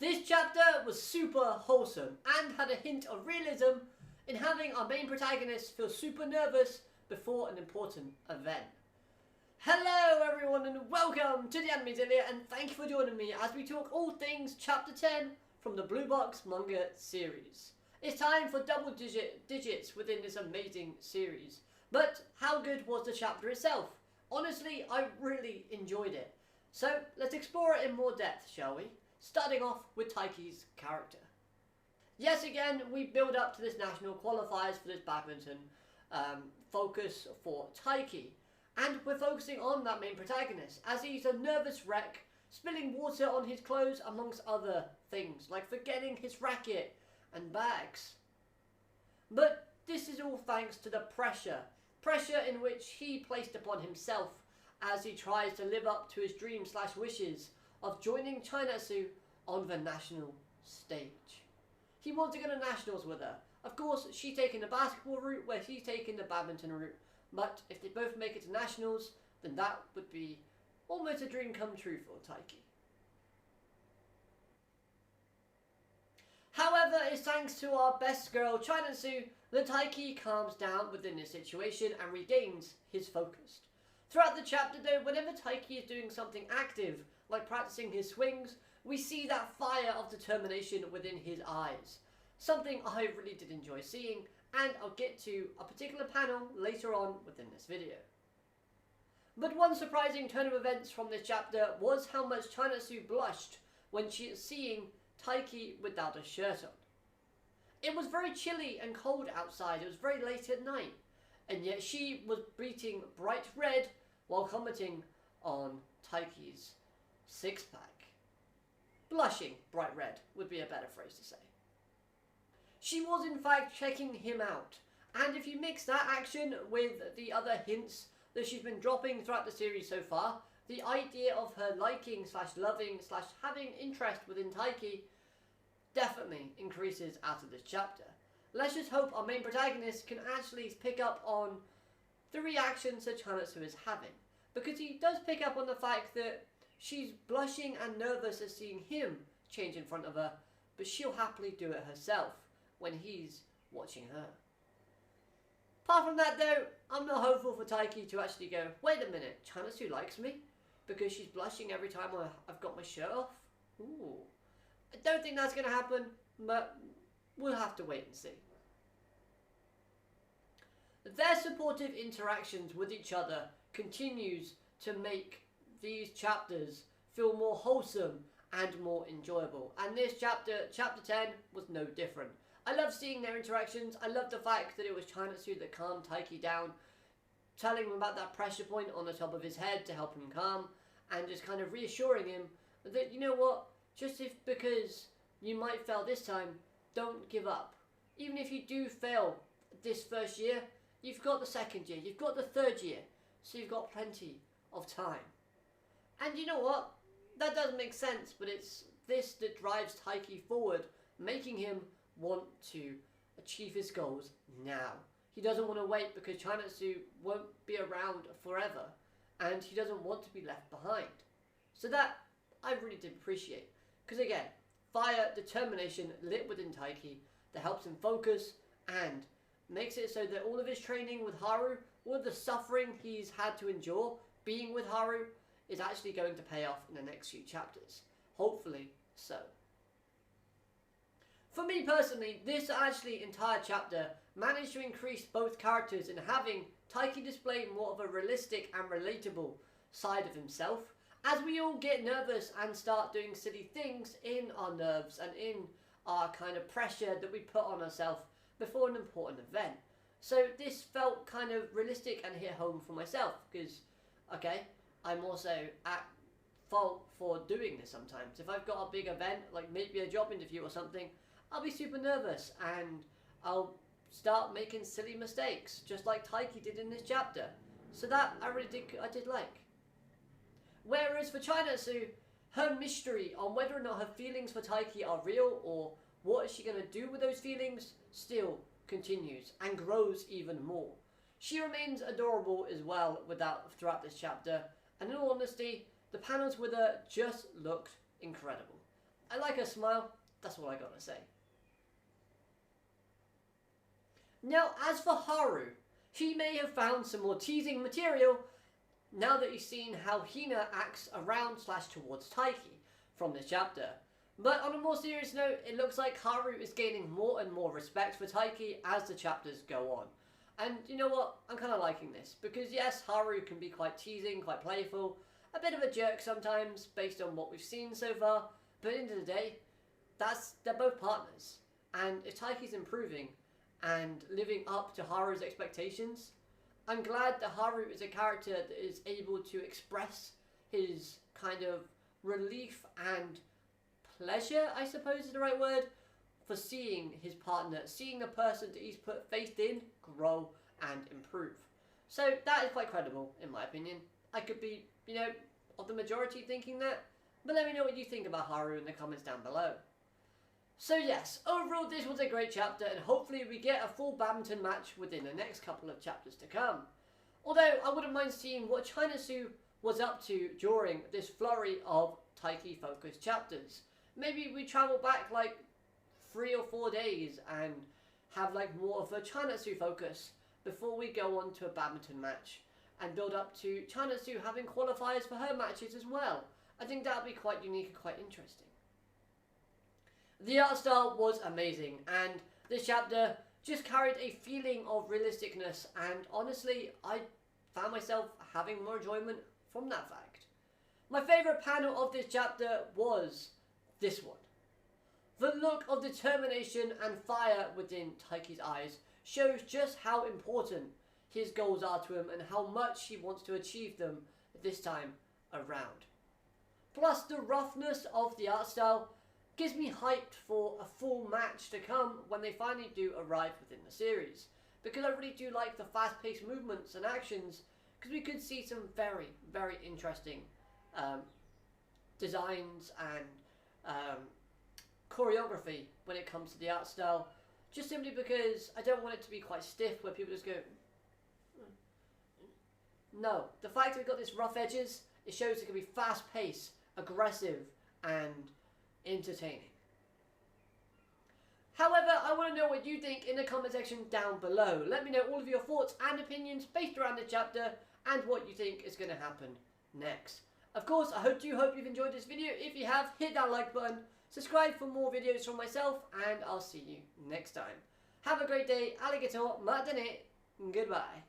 This chapter was super wholesome and had a hint of realism in having our main protagonist feel super nervous before an important event. Hello everyone and welcome to the Anime Zillia, and thank you for joining me as we talk all things chapter 10 from the Blue Box manga series. It's time for double digits within this amazing series. But how good was the chapter itself? Honestly, I really enjoyed it. So let's explore it in more depth, shall we? Starting off with Taiki's character. Yes, again, we build up to this national qualifiers for this badminton focus for Taiki. And we're focusing on that main protagonist, as he's a nervous wreck, spilling water on his clothes amongst other things, like forgetting his racket and bags. But this is all thanks to the pressure in which he placed upon himself as he tries to live up to his dreams/wishes of joining Chinatsu on the national stage. He wants to go to nationals with her. Of course, she's taking the basketball route where he's taking the badminton route. But if they both make it to nationals, then that would be almost a dream come true for Taiki. However, it's thanks to our best girl, Chinatsu, that Taiki calms down within this situation and regains his focus. Throughout the chapter though, whenever Taiki is doing something active, like practicing his swings, we see that fire of determination within his eyes. Something I really did enjoy seeing, and I'll get to a particular panel later on within this video. But one surprising turn of events from this chapter was how much Chinatsu blushed when she was seeing Taiki without a shirt on. It was very chilly and cold outside, it was very late at night, and yet she was beating bright red while commenting on Taiki's six-pack. Blushing bright red would be a better phrase to say. She was in fact checking him out, and if you mix that action with the other hints that she's been dropping throughout the series so far, the idea of her liking/loving/having interest within Taiki definitely increases out of this chapter. Let's just hope our main protagonist can actually pick up on the reactions that Chinatsu is having, because he does pick up on the fact that she's blushing and nervous at seeing him change in front of her, but she'll happily do it herself when he's watching her. Apart from that though, I'm not hopeful for Taiki to actually go, wait a minute, Chinatsu likes me because she's blushing every time I've got my shirt off? Ooh. I don't think that's going to happen, but we'll have to wait and see. Their supportive interactions with each other continues to make these chapters feel more wholesome and more enjoyable. And this chapter 10, was no different. I love seeing their interactions. I love the fact that it was Chinatsu that calmed Taiki down, telling him about that pressure point on the top of his head to help him calm, and just kind of reassuring him that, you know what, just because you might fail this time, don't give up. Even if you do fail this first year, you've got the second year, you've got the third year, so you've got plenty of time. And you know what, that doesn't make sense, but it's this that drives Taiki forward, making him want to achieve his goals now. He doesn't want to wait because Chinatsu won't be around forever, and he doesn't want to be left behind. So that I really did appreciate, because again, fire, determination lit within Taiki that helps him focus and makes it so that all of his training with Haru, all of the suffering he's had to endure being with Haru, is actually going to pay off in the next few chapters. Hopefully so. For me personally, this actually entire chapter managed to increase both characters in having Taiki display more of a realistic and relatable side of himself, as we all get nervous and start doing silly things in our nerves and in our kind of pressure that we put on ourselves before an important event. So this felt kind of realistic and hit home for myself, because, okay, I'm also at fault for doing this sometimes. If I've got a big event, like maybe a job interview or something, I'll be super nervous and I'll start making silly mistakes, just like Taiki did in this chapter. So that I did like. Whereas for Chinatsu, her mystery on whether or not her feelings for Taiki are real or what is she going to do with those feelings still continues and grows even more. She remains adorable as well throughout this chapter, and in all honesty, the panels with her just looked incredible. I like her smile, that's all I gotta say. Now, as for Haru, he may have found some more teasing material now that he's seen how Hina acts around / towards Taiki from this chapter. But on a more serious note, it looks like Haru is gaining more and more respect for Taiki as the chapters go on. And you know what? I'm kind of liking this, because yes, Haru can be quite teasing, quite playful, a bit of a jerk sometimes based on what we've seen so far, but at the end of the day, they're both partners. And if Taiki's improving and living up to Haru's expectations, I'm glad that Haru is a character that is able to express his kind of relief and pleasure, I suppose is the right word, for seeing his partner, seeing the person that he's put faith in grow and improve. So that is quite credible, in my opinion. I could be, of the majority thinking that, but let me know what you think about Haru in the comments down below. So yes, overall this was a great chapter, and hopefully we get a full badminton match within the next couple of chapters to come. Although I wouldn't mind seeing what China-Su was up to during this flurry of Taiki focused chapters. Maybe we travel back like 3 or 4 days and have like more of a China-Su focus before we go on to a badminton match, and build up to China-Su having qualifiers for her matches as well. I think that would be quite unique and quite interesting. The art style was amazing, and this chapter just carried a feeling of realisticness, and honestly, I found myself having more enjoyment from that fact. My favourite panel of this chapter was this one. The look of determination and fire within Taiki's eyes shows just how important his goals are to him and how much he wants to achieve them this time around. Plus, the roughness of the art style gives me hyped for a full match to come when they finally do arrive within the series, because I really do like the fast-paced movements and actions, because we could see some very, very interesting designs and choreography when it comes to the art style, just simply because I don't want it to be quite stiff where people just go, no. The fact that we've got this rough edges, it shows it can be fast-paced, aggressive, and entertaining. However, I want to know what you think in the comment section down below. Let me know all of your thoughts and opinions based around the chapter and what you think is going to happen next. Of course, I hope you've enjoyed this video. If you have, hit that like button, subscribe for more videos from myself, and I'll see you next time. Have a great day, alligator, matane, goodbye.